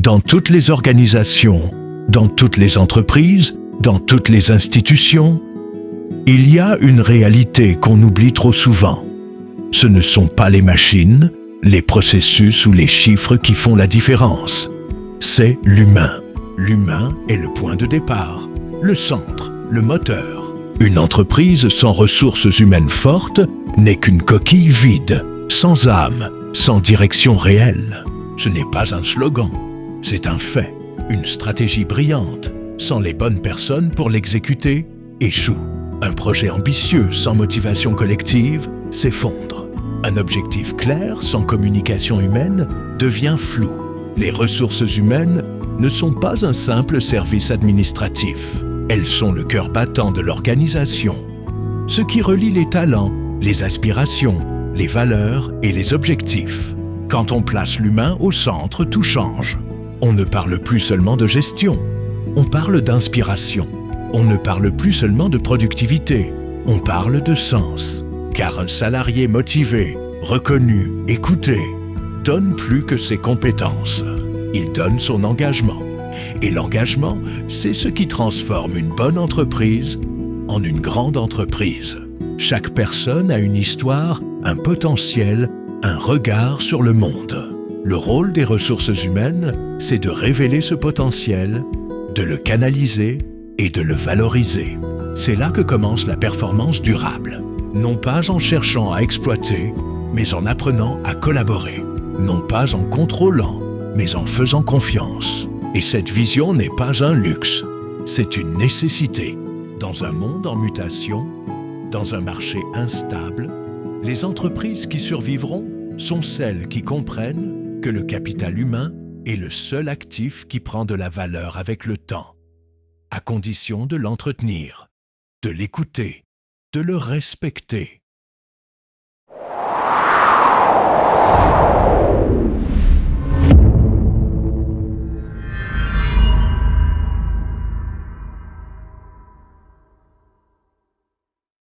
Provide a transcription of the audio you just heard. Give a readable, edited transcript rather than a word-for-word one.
Dans toutes les organisations, dans toutes les entreprises, dans toutes les institutions, il y a une réalité qu'on oublie trop souvent. Ce ne sont pas les machines, les processus ou les chiffres qui font la différence. C'est l'humain. L'humain est le point de départ, le centre, le moteur. Une entreprise sans ressources humaines fortes n'est qu'une coquille vide, sans âme, sans direction réelle. Ce n'est pas un slogan, c'est un fait. Une stratégie brillante, sans les bonnes personnes pour l'exécuter, échoue. Un projet ambitieux sans motivation collective s'effondre. Un objectif clair sans communication humaine devient flou. Les ressources humaines ne sont pas un simple service administratif. Elles sont le cœur battant de l'organisation. Ce qui relie les talents, les aspirations, les valeurs et les objectifs. Quand on place l'humain au centre, tout change. On ne parle plus seulement de gestion, on parle d'inspiration. On ne parle plus seulement de productivité, on parle de sens. Car un salarié motivé, reconnu, écouté, donne plus que ses compétences. Il donne son engagement. Et l'engagement, c'est ce qui transforme une bonne entreprise en une grande entreprise. Chaque personne a une histoire, un potentiel, un regard sur le monde. Le rôle des ressources humaines, c'est de révéler ce potentiel, de le canaliser et de le valoriser. C'est là que commence la performance durable. Non pas en cherchant à exploiter, mais en apprenant à collaborer. Non pas en contrôlant, mais en faisant confiance. Et cette vision n'est pas un luxe, c'est une nécessité. Dans un monde en mutation, dans un marché instable, les entreprises qui survivront sont celles qui comprennent que le capital humain est le seul actif qui prend de la valeur avec le temps, à condition de l'entretenir, de l'écouter, de le respecter